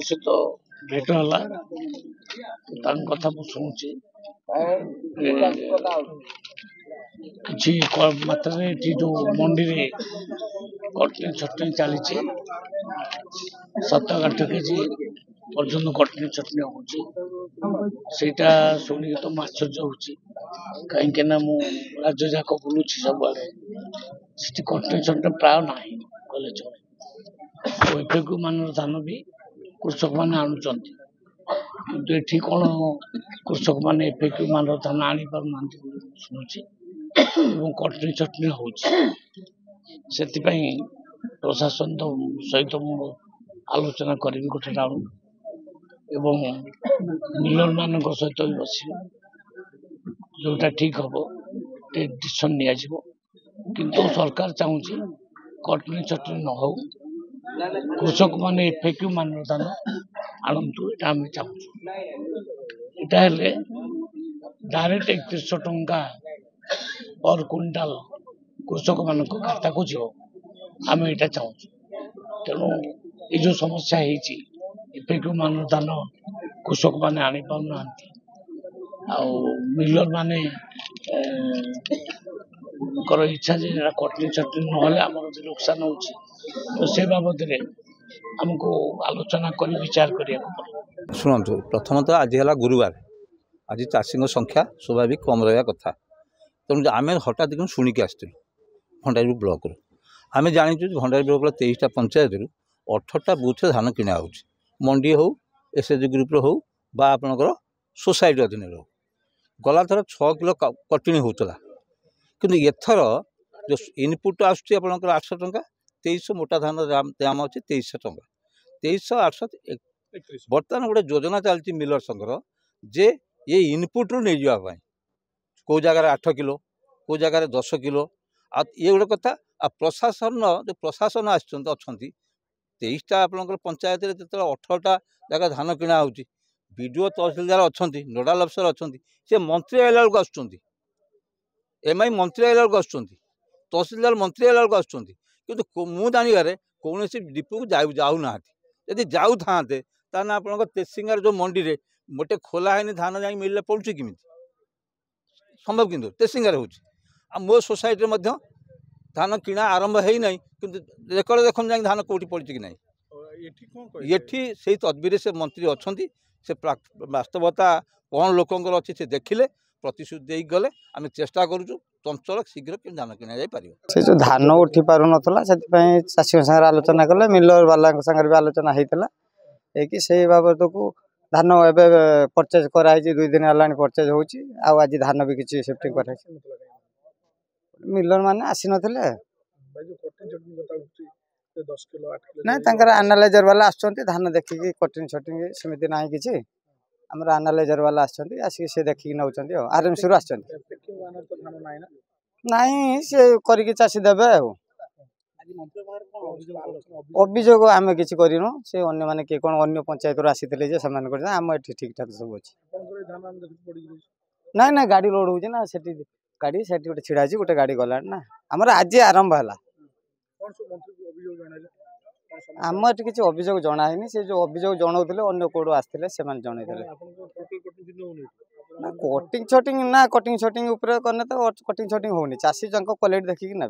सहित भेट है कथा शुणुची किसी मात्रा जो मंडी में कटनी चटनी चली 7-8 केजी पर्यटन कटनी चटनी होटा शुणिक तो आश्चर्य होची कहीं मु राज्य जाक बुलूँ सब कटनी चटनी प्राय ना कले चले एफएक्यू मान धान भी कृषक मैंने आणुंट कि कौन कृषक मैंने एफएक्यू मान धान आनी पार ना शुणुची कटनी चटनी हो प्रशासन तो सहित आलोचना करी गोटे राउंड एवं मिलर मान सहित भी बस जोटा ठीक हम डिसीजन निजो सरकार चाहूँगी कटनी चटनी न हो कृषक मान एफएक्यू मान धान आणतु यहाँ आम चाहूँ यहाँ डायरेक्ट 3100 टंका पर क्विंटाल कृषक मान खाता को जीव आम यहाँ चाहूँ तेणु ये जो समस्या एफएक्यू मान धान कृषक मैंने आनी पाना मिलर माने इच्छा जे कटनी चटनी ना आम नुकसान हो तो से बाबद आमको आलोचना कर विचार करिया शुणु प्रथमतः आज है गुरुवार आज चाषी संख्या स्वाभाविक कम रहा कथा तेणु आम हठात दिन शुणिक आसलु भंडारी ब्लॉक आम जाचु भंडारी ब्लॉक 23टा पंचायत 18टा बूथ धान किणा हो मंडी हो एसएचजी ग्रुप हो बा आपणकर सोसाइटी अधीन हो गला थर 6 किलो कटनी होता कि एथर जो इनपुट आसूँ 800 टंका 2300 मोटा धान दाम अच्छे 2300 टंका 2300 800 बर्तमान गोटे योजना चलती मिलर संघर जे ये इनपुट रू नहीं जावाई कौ जगार 8 किलो कौ जगार 10 किलो आ ये गोटे कथा प्रशासन जो प्रशासन अच्छा 23टा आपंकर पंचायत जो 18टा जगह धान किणा हो बीडीओ तहसिलदार अच्छा नोडाल अफिसर अच्छा सी मंत्री आइला बेलू आसुँच एमआई मंत्री आइला बेलू आसुँच तहसिलदार मंत्री आइला बेलू आसुँच कि मु जानवर कौन डिपो को जाऊना यदि जाऊ था आप तेसिंगार जो मंडी में गोटे खोला है धान जा मिलने पड़ुची किमी संभव कि तेसिंगार हो मो सोसाइटी धान किणा आरंभ है ना कि रेकर्ड देखो जा धान कौटी पड़ी कि ना ये से तदबिर से मंत्री अच्छा से वास्तवता कौन लोकंर अच्छी से देखिले प्रतिश्रुति दे गले आम चेष्टा करूँ चंचल शीघ्र कि धान किणा जा पार से जो धान उठी पार नाला चाषी सागर आलोचना कले मिलर वाला सागर भी आलोचना होता है से बाबद को धान एवं परचेज कराई 2 दिन है परचेज हो आज धान भी किसी सेफ्टिंग कर मिलर मैंने आसी ना आनालाइजर वाला आसुँच धान देखिकी कटिंग शटिंग सेमती ना कि आमर आनालाइजर वाला आसिक से देखिकी नौ आरएमसी रू आसुँच नाई सी करके चाषी देवे अभियोग आम कि करूँ से अन्य माने किए कौन अन्य पंचायत आसी आम ये ठीक ठाक सब अच्छे ना ना गाड़ी लोड हो गाड़ी से गोटे छिड़ा गोटे गाड़ी गला ना आमर आज आरंभ है आम ये किसी अभियोग जनानी से जो अभियोग जनाऊे अन्य कौड़ आसते से जन कटिंग छटिंग ना कटिंग छटिंग कने तो कटिंग छटिंग होनी चाषी जन क्वालिटी देखिकी ने